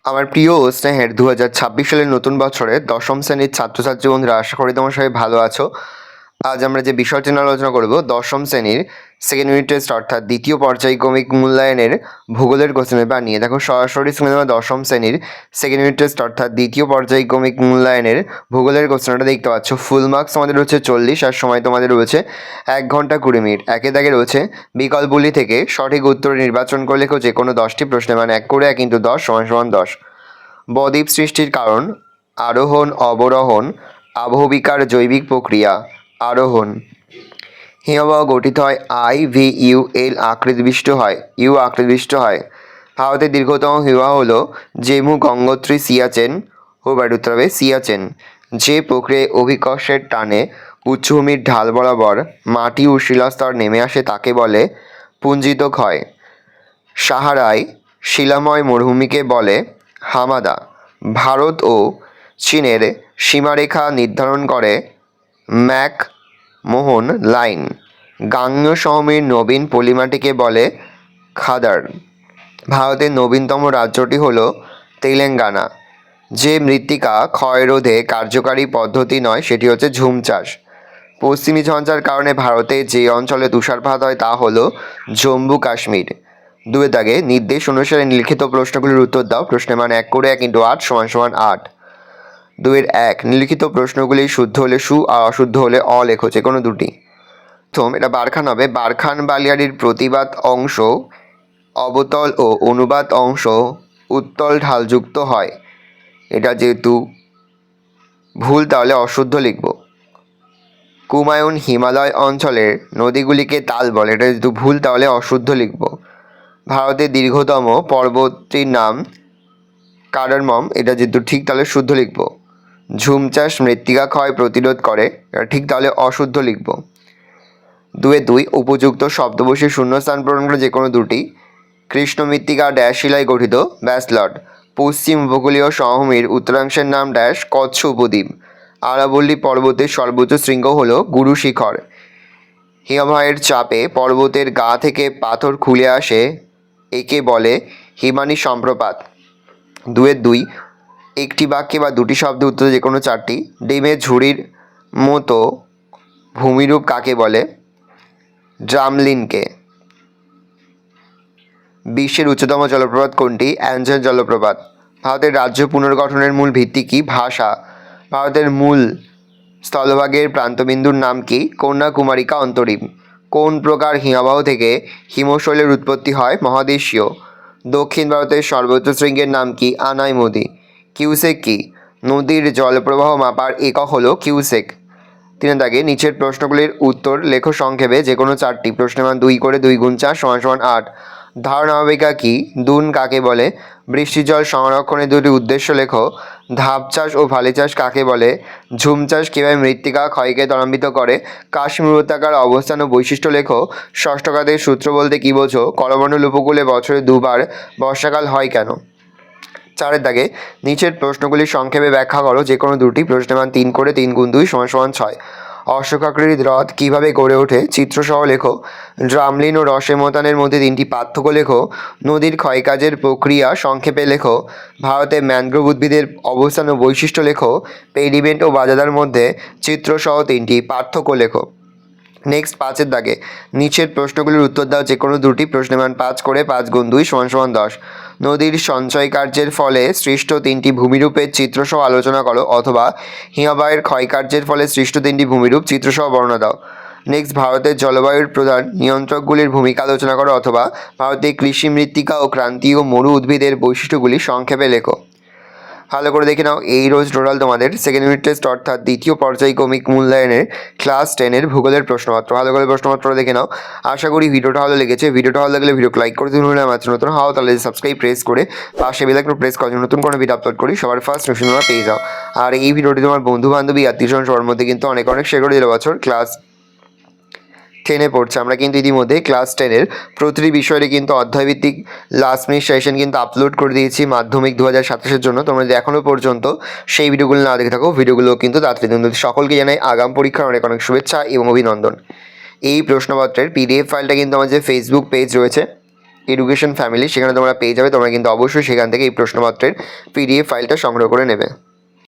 আমার প্রিয় ও স্নেহের 2026 সালের নতুন বছরে দশম শ্রেণীর ছাত্রছাত্রী বন্ধুরা, আশা করি তোমরা সবাই ভালো আছো। আজ আমরা যে বিষয়টি নিয়ে আলোচনা করব, দশম শ্রেণীর সেকেন্ড ইউনিট টেস্ট অর্থাৎ দ্বিতীয় পর্যায়ক্রমিক মূল্যায়নের ভূগোলের কোশ্চেন পেপার নিয়ে। দেখো সরাসরি স্ক্রিনে তোমরা দশম শ্রেণীর সেকেন্ড ইউনিট টেস্ট অর্থাৎ দ্বিতীয় পর্যায়ক্রমিক মূল্যায়নের ভূগোলের কোশ্চেনটা দেখতে পাচ্ছ। ফুল মার্কস আমাদের রয়েছে 40 আর সময় তোমাদের রয়েছে 1 ঘন্টা 20 মিনিট। একে দাগে রয়েছে বিকল্পগুলি থেকে সঠিক উত্তর নির্বাচন করে লেখো যে কোনো 10টি প্রশ্নের মান 1 করে 1 × 10 = 10। বদ্বীপ সৃষ্টির কারণ আরোহণ অবরোহণ। আবহবিকার জৈবিক প্রক্রিয়া আরোহণ। হিমবাহ গঠিত হয় IVUL আকৃতিবিশিষ্ট হয়, ইউ আকৃতিবিশিষ্ট হয়। ভারতের দীর্ঘতম হিমবাহ হল জেমু গঙ্গোত্রী সিয়াচেন ও উত্তর হবে সিয়াচেন। যে প্রক্রিয়ায় অভিকর্ষের টানে উচ্চভূমির ঢাল বরাবর মাটি ও শিলাস্তর নেমে আসে তাকে বলে পুঞ্জিত ক্ষয়। সাহারায় শিলাময় মরুভূমিকে বলে হামাদা। ভারত ও চীনের সীমারেখা নির্ধারণ করে ম্যাকমোহন লাইন। গাঙ্গেয় সমভূমির নবীন পলিমাটিকে বলে খাদার। ভারতের নবীনতম রাজ্যটি হল তেলেঙ্গানা। যে মৃত্তিকা ক্ষয় রোধে কার্যকারী পদ্ধতি নয় সেটি হচ্ছে ঝুম চাষ। পশ্চিমী ঝঞ্ঝার কারণে ভারতে যে অঞ্চলে তুষারপাত হয় তা হল জম্মু কাশ্মীর। 2 দাগে নির্দেশ অনুসারে লিখিত প্রশ্নগুলির উত্তর দাও। প্রশ্নের মান 1 করে 1 × 8 = 8। 2-1 নিম্নলিখিত প্রশ্নগুলি শুদ্ধ হলে সু আর অশুদ্ধ হলে অ লেখো যে কোনো দুটি। প্রথম, এটা বারখান হবে। বারখান বালিয়াড়ির প্রতিবাদ অংশ অবতল ও অনুবাদ অংশ উত্তল ঢালযুক্ত হয়। এটা যেহেতু ভুল তাহলে অশুদ্ধ লিখব। কুমায়ুন হিমালয় অঞ্চলের নদীগুলিকে তাল বলে। এটা যেহেতু ভুল তাহলে অশুদ্ধ লিখব। ভারতের দীর্ঘতম পর্বতটির নাম কার্ডামম। এটা যেহেতু ঠিক তাহলে শুদ্ধ লিখব। ঝুম চাষ মৃত্তিকা ক্ষয় প্রতিরোধ করে। এটা ঠিক তাহলে অশুদ্ধ লিখব। 2-2 উপযুক্ত শব্দ বসে শূন্যস্থান পূরণ করে যে কোনো দুটি। কৃষ্ণ মৃত্তিকা ড্যাশ শিলায় গঠিত ব্যাসল্ট। পশ্চিম উপকূলীয় সমভূমির উত্তরাংশের নাম ড্যাশ কচ্ছ উপদ্বীপ। আরাবল্লী পর্বতের সর্বোচ্চ শৃঙ্গ হল গুরু শিখর। হিমবাহের চাপে পর্বতের গা থেকে পাথর খুলে আসে, একে বলে হিমানি সম্প্রপাত। 2-2 একটি বাক্যে বা দুটি শব্দ উত্তর যে কোনো 4টি। ডিমের ঝুড়ির মতো ভূমিরূপ কাকে বলে? ড্রামলিনকে। বিশ্বের উচ্চতম জলপ্রপাত কোনটি? অ্যাঞ্জন জলপ্রপাত। ভারতের রাজ্য পুনর্গঠনের মূল ভিত্তি কি? ভাষা। ভারতের মূল স্থলভাগের প্রান্তবিন্দুর নাম কি? কন্যাকুমারিকা অন্তরীপ। কোন প্রকার হিমবাহ থেকে হিমশৈলের উৎপত্তি হয়? মহাদেশীয়। দক্ষিণ ভারতের সর্বোচ্চ শৃঙ্গের নাম কি? আনাইমুদি। কিউসেক কি? নদীর জলপ্রবাহ মাপার একক হলো কিউসেক। 3 দাগে নিচের প্রশ্নগুলির উত্তর লেখো সংক্ষেপে যে কোনো 4টি। প্রশ্নের মান 2 করে 2 × 4 = 8। ধারণাবিকা কি? দুন কাকে বলে? বৃষ্টির জল সংরক্ষণের দুটি উদ্দেশ্য লেখো। ধাপ চাষ ও ভালি চাষ কাকে বলে? ঝুম চাষ কীভাবে মৃত্তিকা ক্ষয়কে ত্বরান্বিত করে? কাশ্মীর উপত্যকার অবস্থান ও বৈশিষ্ট্য লেখো। ষষ্ঠঘাতের সূত্র বলতে কী বোঝো? করমণ্ডল উপকূলে বছরে 2 বার বর্ষাকাল হয় কেন? 4 দাগে নিচের প্রশ্নগুলি সংক্ষেপে ব্যাখ্যা করো যে কোনো দুটি। প্রশ্নের মান 3 করে 3 × 2 = 6। অশ্বকাকৃতির হ্রদ কীভাবে গড়ে ওঠে? চিত্রসহ লেখো। ড্রামলিন ও রসেমতানের মধ্যে 3টি পার্থক্য লেখো। নদীর ক্ষয়কাজের প্রক্রিয়া সংক্ষেপে লেখো। ভারতে ম্যানগ্রোভ উদ্ভিদের অবস্থান ও বৈশিষ্ট্য লেখো। পেডিমেন্ট ও বাজাদার মধ্যে চিত্রসহ 3টি পার্থক্য লেখো। নেক্সট 5 দাগে নিচের প্রশ্নগুলির উত্তর দাও যে কোনো দুটি। প্রশ্নের মান 5 করে 5 × 2 = 10। নদীর সঞ্চয় কার্যের ফলে সৃষ্ট 3টি ভূমিরূপের চিত্রসহ আলোচনা করো, অথবা হিমবাহের ক্ষয়কার্যের ফলে সৃষ্ট 3টি ভূমিরূপ চিত্রসহ বর্ণনা দাও। নেক্সট ভারতের জলবায়ুর প্রধান নিয়ন্ত্রকগুলির ভূমিকা আলোচনা করো, অথবা ভারতের কৃষি মৃত্তিকা ও ক্রান্তীয় মরু উদ্ভিদের বৈশিষ্ট্যগুলি সংক্ষেপে লেখো। ভালো করে দেখে নাও, এই রোজ টোটাল তোমাদের সেকেন্ড ইউনিট টেস্ট অর্থাৎ দ্বিতীয় পর্যায়ক্রমিক মূল্যায়নের ক্লাস 10-এর ভূগোলের প্রশ্নপত্র। ভালো করে প্রশ্নপত্র দেখে নাও। আশা করি ভিডিওটা ভালো লেগেছে। ভিডিওটা ভালো লাগলে ভিডিওকে লাইক করে দিন। আমার নতুন হও তাহলে সাবস্ক্রাইব প্রেস করে পাশে বেল আইকন প্রেস করে নতুন কোনো ভিডিও আপলোড করি সবার ফার্স্ট নোটিফিকেশন তোমরা পেয়ে যাও। আর এই ভিডিওটি তোমার বন্ধু বান্ধবী আত্মীয়স্বজন সবার মধ্যে কিন্তু অনেক শেয়ার করে দিলে। বছর ক্লাস 10-এ পড়ছে, আমরা কিন্তু ইতিমধ্যে ক্লাস 10-এর প্রতিটি বিষয়ে কিন্তু অধ্যায়ভিত্তিক লাস্ট মিনিট সেশন কিন্তু আপলোড করে দিয়েছি মাধ্যমিক 2027-এর জন্য। তোমরা যদি এখনও পর্যন্ত সেই ভিডিওগুলো না দেখে থাকো, ভিডিওগুলো কিন্তু তাড়াতাড়ি সকলকে জানাই আগাম পরীক্ষার অনেক শুভেচ্ছা এবং অভিনন্দন। এই প্রশ্নপত্রের PDF ফাইলটা কিন্তু আমাদের ফেসবুক পেজ রয়েছে, এডুকেশন ফ্যামিলি, সেখানে তোমরা পেয়ে যাবে। তোমরা কিন্তু অবশ্যই সেখান থেকে এই প্রশ্নপত্রের PDF ফাইলটা সংগ্রহ করে নেবে।